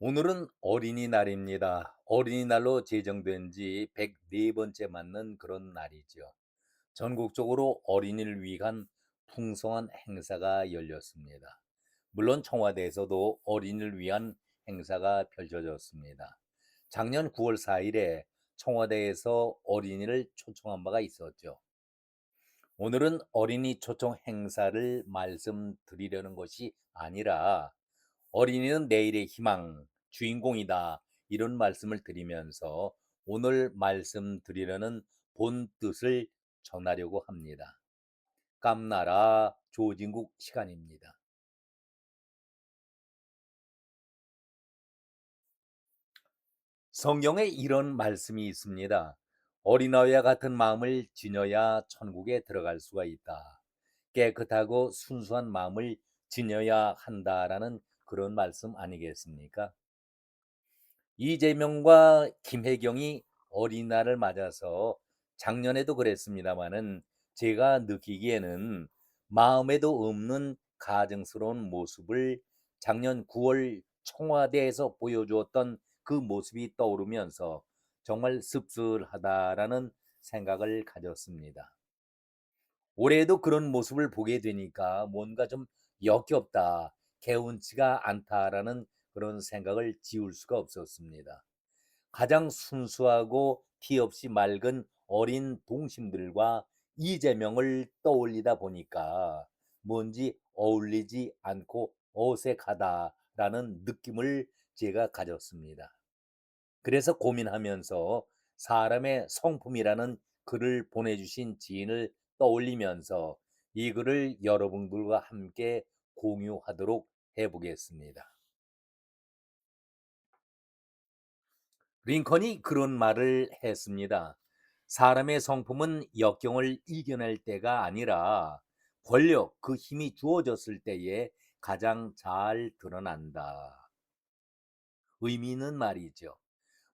오늘은 어린이날입니다. 어린이날로 제정된 지 104번째 맞는 그런 날이죠. 전국적으로 어린이를 위한 풍성한 행사가 열렸습니다. 물론 청와대에서도 어린이를 위한 행사가 펼쳐졌습니다. 작년 9월 4일에 청와대에서 어린이를 초청한 바가 있었죠. 오늘은 어린이 초청 행사를 말씀드리려는 것이 아니라 어린이는 내일의 희망, 주인공이다. 이런 말씀을 드리면서 오늘 말씀드리려는 본 뜻을 전하려고 합니다. 깜나라 조진국 시간입니다. 성경에 이런 말씀이 있습니다. 어린아이와 같은 마음을 지녀야 천국에 들어갈 수가 있다. 깨끗하고 순수한 마음을 지녀야 한다라는 그런 말씀 아니겠습니까? 이재명과 김혜경이 어린이날을 맞아서 작년에도 그랬습니다마는 제가 느끼기에는 마음에도 없는 가증스러운 모습을 작년 9월 청와대에서 보여주었던 그 모습이 떠오르면서 정말 씁쓸하다라는 생각을 가졌습니다. 올해도 그런 모습을 보게 되니까 뭔가 좀 역겹다, 개운치가 않다라는 그런 생각을 지울 수가 없었습니다. 가장 순수하고 티 없이 맑은 어린 동심들과 이재명을 떠올리다 보니까 뭔지 어울리지 않고 어색하다라는 느낌을 제가 가졌습니다. 그래서 고민하면서 사람의 성품이라는 글을 보내주신 지인을 떠올리면서 이 글을 여러분들과 함께 공유하도록 해보겠습니다. 링컨이 그런 말을 했습니다. 사람의 성품은 역경을 이겨낼 때가 아니라 권력, 그 힘이 주어졌을 때에 가장 잘 드러난다. 의미 있는 말이죠.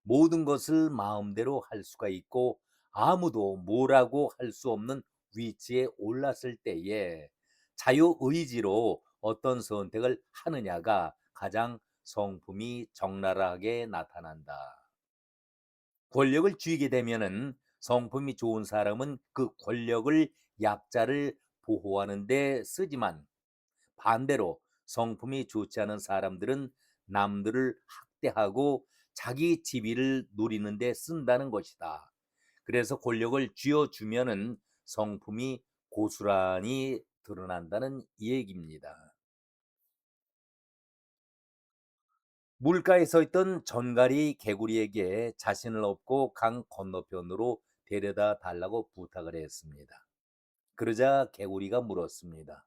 모든 것을 마음대로 할 수가 있고 아무도 뭐라고 할 수 없는 위치에 올랐을 때에 자유의지로 어떤 선택을 하느냐가 가장 성품이 적나라하게 나타난다. 권력을 쥐게 되면은 성품이 좋은 사람은 그 권력을 약자를 보호하는 데 쓰지만 반대로 성품이 좋지 않은 사람들은 남들을 학대하고 자기 지위를 누리는 데 쓴다는 것이다. 그래서 권력을 쥐어주면은 성품이 고스란히 드러난다는 얘기입니다. 물가에 서 있던 전갈이 개구리에게 자신을 업고 강 건너편으로 데려다 달라고 부탁을 했습니다. 그러자 개구리가 물었습니다.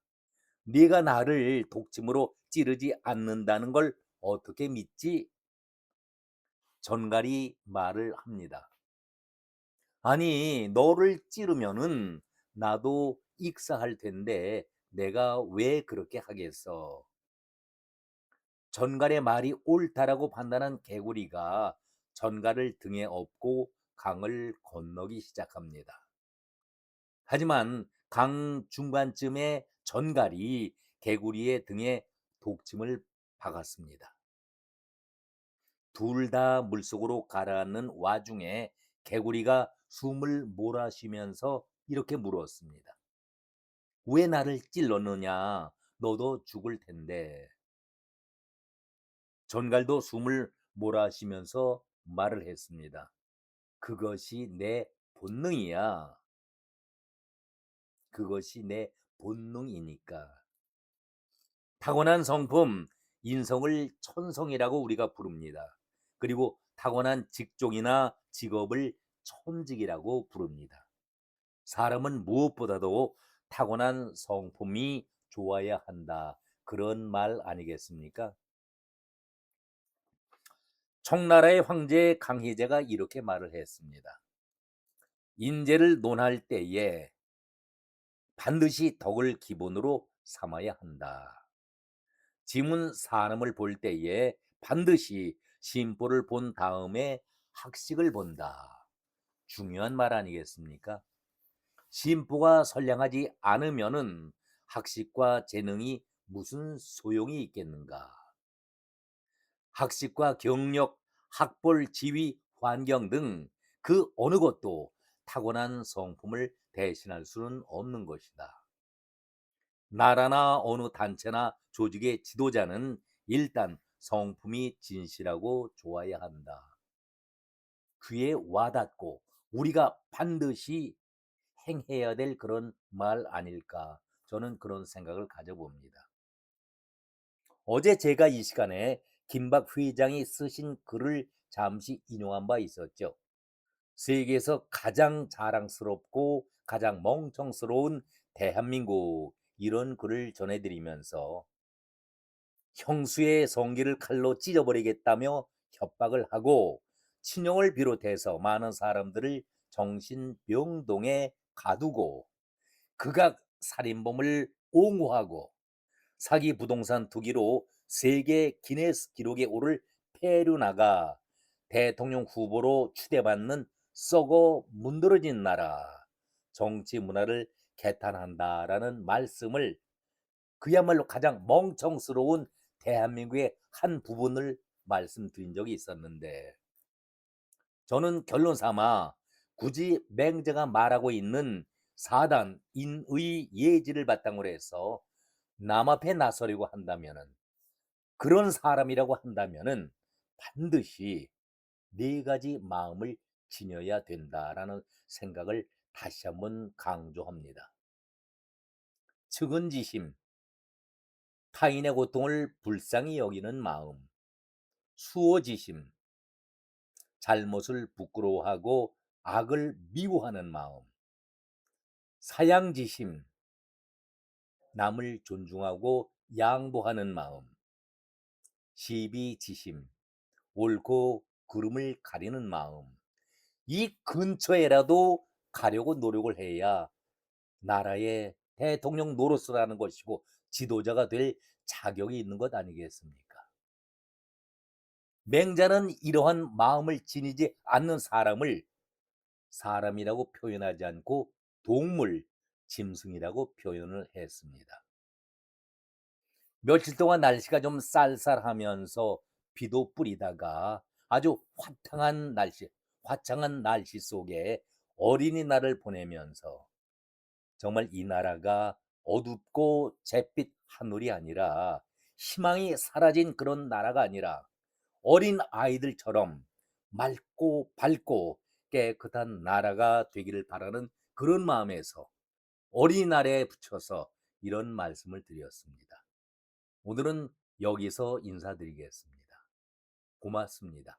네가 나를 독침으로 찌르지 않는다는 걸 어떻게 믿지? 전갈이 말을 합니다. 아니, 너를 찌르면은 나도 익사할 텐데 내가 왜 그렇게 하겠어? 전갈의 말이 옳다라고 판단한 개구리가 전갈을 등에 업고 강을 건너기 시작합니다. 하지만 강 중간쯤에 전갈이 개구리의 등에 독침을 박았습니다. 둘 다 물속으로 가라앉는 와중에 개구리가 숨을 몰아쉬면서 이렇게 물었습니다. 왜 나를 찔렀느냐? 너도 죽을 텐데. 전갈도 숨을 몰아쉬면서 말을 했습니다. 그것이 내 본능이야. 그것이 내 본능이니까. 타고난 성품, 인성을 천성이라고 우리가 부릅니다. 그리고 타고난 직종이나 직업을 천직이라고 부릅니다. 사람은 무엇보다도 타고난 성품이 좋아야 한다. 그런 말 아니겠습니까? 청나라의 황제 강희제가 이렇게 말을 했습니다. 인재를 논할 때에 반드시 덕을 기본으로 삼아야 한다. 지문 산음을 볼 때에 반드시 심보를 본 다음에 학식을 본다. 중요한 말 아니겠습니까? 심보가 선량하지 않으면은 학식과 재능이 무슨 소용이 있겠는가? 학식과 경력, 학벌, 지위, 환경 등 그 어느 것도 타고난 성품을 대신할 수는 없는 것이다. 나라나 어느 단체나 조직의 지도자는 일단 성품이 진실하고 좋아야 한다. 귀에 와닿고 우리가 반드시 행해야 될 그런 말 아닐까. 저는 그런 생각을 가져봅니다. 어제 제가 이 시간에 김박 회장이 쓰신 글을 잠시 인용한 바 있었죠. 세계에서 가장 자랑스럽고 가장 멍청스러운 대한민국, 이런 글을 전해드리면서 형수의 성기를 칼로 찢어버리겠다며 협박을 하고 친형을 비롯해서 많은 사람들을 정신병동에 가두고 극악 살인범을 옹호하고 사기 부동산 투기로 세계 기네스 기록에 오를 페루나가 대통령 후보로 추대받는 썩어 문드러진 나라, 정치 문화를 개탄한다라는 말씀을, 그야말로 가장 멍청스러운 대한민국의 한 부분을 말씀드린 적이 있었는데, 저는 결론 삼아 굳이 맹자가 말하고 있는 사단 인의 예지를 바탕으로 해서 남 앞에 나서려고 한다면은, 그런 사람이라고 한다면은 반드시 네 가지 마음을 지녀야 된다라는 생각을 다시 한번 강조합니다. 측은지심, 타인의 고통을 불쌍히 여기는 마음. 수호지심, 잘못을 부끄러워하고 악을 미워하는 마음. 사양지심, 남을 존중하고 양보하는 마음. 시비지심, 옳고 그름을 가리는 마음. 이 근처에라도 가려고 노력을 해야 나라의 대통령 노릇을 하는 것이고 지도자가 될 자격이 있는 것 아니겠습니까? 맹자는 이러한 마음을 지니지 않는 사람을 사람이라고 표현하지 않고 동물, 짐승이라고 표현을 했습니다. 며칠 동안 날씨가 좀 쌀쌀하면서 비도 뿌리다가 아주 화창한 날씨 속에 어린이날을 보내면서 정말 이 나라가 어둡고 잿빛 하늘이 아니라 희망이 사라진 그런 나라가 아니라 어린 아이들처럼 맑고 밝고 깨끗한 나라가 되기를 바라는 그런 마음에서 어린이날에 붙여서 이런 말씀을 드렸습니다. 오늘은 여기서 인사드리겠습니다. 고맙습니다.